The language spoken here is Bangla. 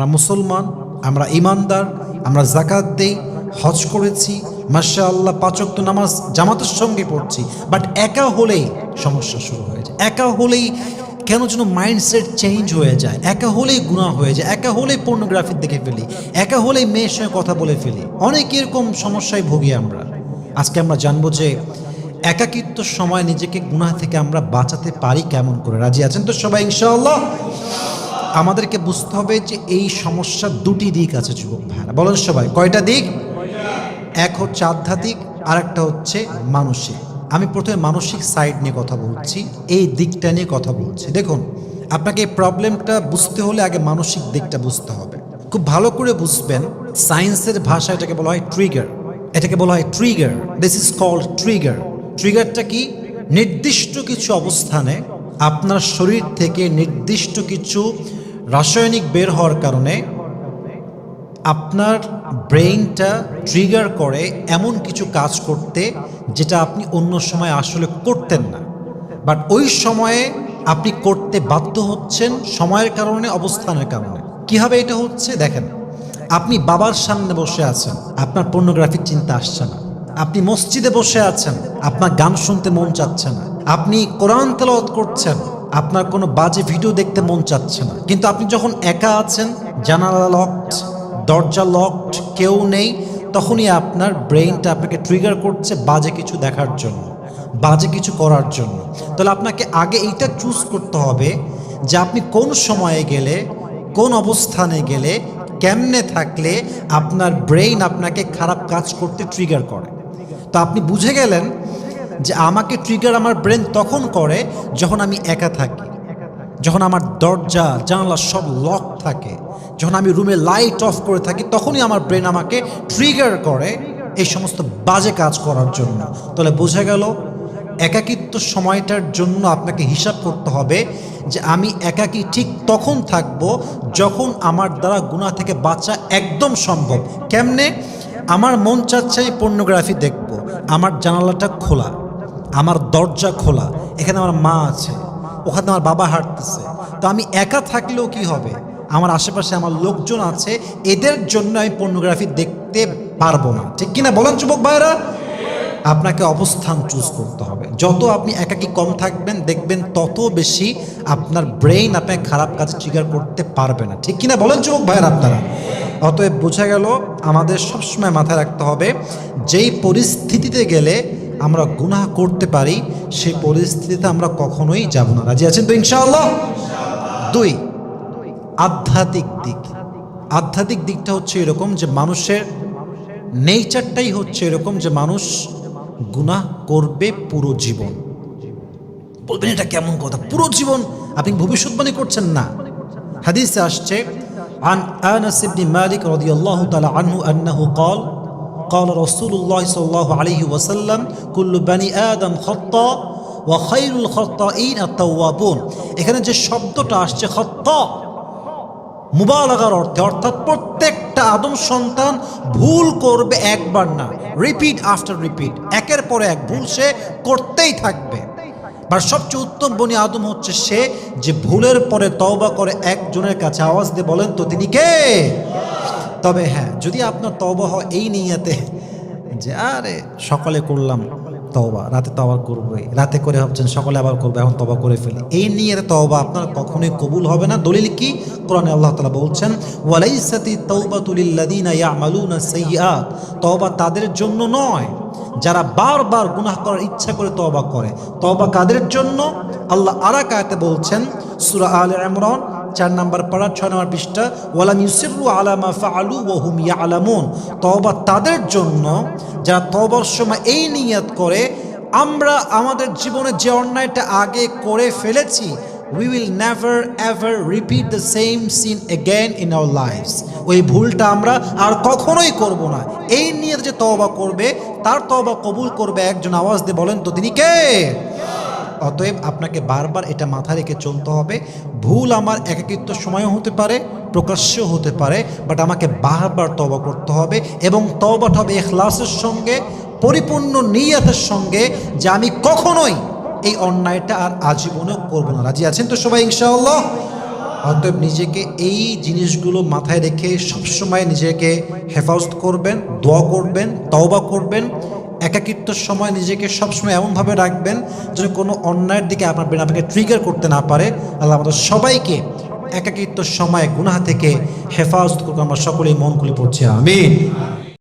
আমরা মুসলমান, আমরা ইমানদার, আমরা জাকাত দেই, হজ করেছি, মাশাআল্লাহ ৫ ওয়াক্ত নামাজ জামাতের সঙ্গে পড়ছি, বাট একা হলেই সমস্যা শুরু হয়ে যায়। একা হলেই কেন যেন মাইন্ডসেট চেঞ্জ হয়ে যায়, একা হলেই গুনাহ হয়ে যায়, একা হলেই পর্নোগ্রাফি দেখে ফেলি, একা হলেই মেয়ের সঙ্গে কথা বলে ফেলি। অনেক এরকম সমস্যায় ভুগি আমরা। আজকে আমরা জানবো যে একাকিত্ব সময় নিজেকে গুনাহ থেকে আমরা বাঁচাতে পারি কেমন করে। রাজি আছেন তো সবাই ইনশাআল্লাহ? আমাদেরকে বুঝতে হবে যে এই সমস্যার দুটি দিক আছে যুবক ভাইরা। বলেন সবাই, কয়টা দিক? এক হচ্ছে আধ্যাত্মিক, আর একটা হচ্ছে মানসিক। আমি প্রথমে মানসিক সাইড নিয়ে কথা বলছি, এই দিকটা নিয়ে কথা বলছি। দেখুন, আপনাকে এই প্রবলেমটা বুঝতে হলে আগে মানসিক দিকটা বুঝতে হবে। খুব ভালো করে বুঝবেন, সায়েন্সের ভাষায় এটাকে বলা হয় ট্রিগার। এটাকে বলা হয় trigger. This is called trigger. ট্রিগারটা কি? নির্দিষ্ট কিছু অবস্থানে আপনার শরীর থেকে নির্দিষ্ট কিছু রাসায়নিক বের হওয়ার কারণে আপনার ব্রেইনটা ট্রিগার করে এমন কিছু কাজ করতে, যেটা আপনি অন্য সময় আসলে করতেন না, বাট ওই সময়ে আপনি করতে বাধ্য হচ্ছেন সময়ের কারণে, অবস্থানের কারণে। কীভাবে এটা হচ্ছে দেখেন, আপনি বাবার সামনে বসে আছেন, আপনার পর্নোগ্রাফিক চিন্তা আসছে না। আপনি মসজিদে বসে আছেন, আপনার গান শুনতে মন চাচ্ছে না। আপনি কোরআন তেলাওয়াত করছেন, আপনার কোনো বাজে ভিডিও দেখতে মন চাচ্ছে না। কিন্তু আপনি যখন একা আছেন, জানালা লকড, দরজা লকড, কেউ নেই, তখনই আপনার ব্রেইনটা আপনাকে ট্রিগার করছে বাজে কিছু দেখার জন্য, বাজে কিছু করার জন্য। তাহলে আপনাকে আগে এইটা চুজ করতে হবে যে আপনি কোন সময়ে গেলে, কোন অবস্থানে গেলে, কেমনে থাকলে আপনার ব্রেইন আপনাকে খারাপ কাজ করতে ট্রিগার করে। তো আপনি বুঝে গেলেন যে আমাকে ট্রিগার আমার ব্রেন তখন করে যখন আমি একা থাকি, যখন আমার দরজা জানলা সব লক থাকে, যখন আমি রুমে লাইট অফ করে থাকি, তখনই আমার ব্রেন আমাকে ট্রিগার করে এই সমস্ত বাজে কাজ করার জন্য। তাহলে বোঝা গেল একাকিত্ব সময়টার জন্য আপনাকে হিসাব করতে হবে যে আমি একাকী ঠিক তখন থাকবো যখন আমার দ্বারা গুনাহ থেকে বাঁচা একদম সম্ভব। কেমনে? আমার মন চাচ্ছে আমি পর্নোগ্রাফি দেখবো, আমার জানালাটা খোলা, আমার দরজা খোলা, এখানে আমার মা আছে, ওখানে আমার বাবা হাঁটতেছে। তো আমি একা থাকলেও কি হবে, আমার আশেপাশে আমার লোকজন আছে, এদের জন্য আমি পর্নোগ্রাফি দেখতে পারবো না। ঠিক কিনা বলেন যুবক ভাইরা? আপনাকে অবস্থান চুজ করতে হবে। যত আপনি একাকী কম থাকবেন, দেখবেন তত বেশি আপনার ব্রেইন আপনাকে খারাপ কাজে ট্রিগার করতে পারবে না। ঠিক কিনা বলেন যুবক ভাইরা আপনারা? অতএব বোঝা গেল আমাদের সবসময় মাথায় রাখতে হবে, যেই পরিস্থিতিতে গেলে আমরা গুনাহ করতে পারি, সেই পরিস্থিতিতে আমরা কখনোই যাব না। রাজি আছেন তো ইনশাআল্লাহ? দুই, আধ্যাত্মিক দিক। আধ্যাত্মিক দিকটা হচ্ছে এরকম যে মানুষের নেচারটাই হচ্ছে এরকম যে মানুষ গুনাহ করবে পুরো জীবন। বলবেন এটা কেমন কথা, পুরো জীবন? আপনি ভবিষ্যৎবাণী করছেন না। হাদিসে আসছে عن أنس بن مالك رضي الله تعالى عنه أنه قال قال رسول الله صلى الله عليه وسلم كل بني آدم خطاء وخير الخطائين التوابون। এখানে যে শব্দটা আসছে খাত্তা, মুবালাগার অর্থে, অর্থাৎ প্রত্যেকটা আদম সন্তান ভুল করবে, একবার না, রিপিট আফটার রিপিট, একের পরে এক ভুল সে করতেই থাকবে। আর সবচেয়ে উত্তম বনি আদম হচ্ছে সে যে ভুলের পরে তওবা করে একজনের কাছে আওয়াজ দিয়ে বলেন তো তিনি কে? তবে হ্যাঁ, যদি আপনার তওবা হয় এই নিয়তে যে আরে সকালে করলাম তওবা, রাতে তওবা করবই, রাতে করে ভাবছেন সকালে আবার করবো, এখন তওবা করে ফেলি, এই নিয়তে তওবা আপনার কখনোই কবুল হবে না। দলিল কি? কোরআনে আল্লাহ তাআলা বলছেন ওয়ালাইসাতি তাওবাতু লিল্লাযিনা ইয়ামালুনা সাইয়্যাত, তওবা তাদের জন্য নয় যারা বারবার গুনাহ করার ইচ্ছা করে তওবা করে। তওবা কাদের জন্য? আল্লাহ আরেক আয়াতে বলছেন, সূরা আলে ইমরান 4 নম্বর পারা 6 নম্বর পৃষ্ঠা, ওয়ালাম ইউসিরু আলা মা ফাআলু ওয়া হুম ইয়ালামুন, তওবা তাদের জন্য যারা তওবার সময় এই নিয়ত করে আমরা আমাদের জীবনে যে অন্যায়টা আগে করে ফেলেছি, we will never ever repeat the same sin again in our lives, ওই ভুলটা আমরা আর কখনোই করব না। এই নিয়ে যে তওবা করবে তার তওবা কবুল করবে একজন, আওয়াজ দিয়ে বলেন তো তিনি কে? অতএব আপনাকে বারবার এটা মাথায় রেখে চলতে হবে, ভুল আমার একাকিত্ব সময়ও হতে পারে, প্রকাশ্যও হতে পারে, বাট আমাকে বারবার তওবা করতে হবে, এবং তওবাটা হবে ইখলাসের সঙ্গে, পরিপূর্ণ নিয়তের সঙ্গে যে আমি কখনোই এই অন্যায়টা আর আজীবনেও করব না। রাজি আছেন তো সবাই ইনশাআল্লাহ? অতএব নিজেকে এই জিনিসগুলো মাথায় রেখে সবসময় নিজেকে হেফাজত করবেন, দোয়া করবেন, তওবা করবেন। একাকিত্বর সময় নিজেকে সবসময় এমনভাবে রাখবেন যেন কোনো অন্যায়ের দিকে আপনার ব্রেন আপনাকে ট্রিগার করতে না পারে। আল্লাহ আমাদের সবাইকে একাকিত্বর সময় গুনাহ থেকে হেফাজত করুন। আমরা সকলেই মন খুলে পড়ছি আমিন।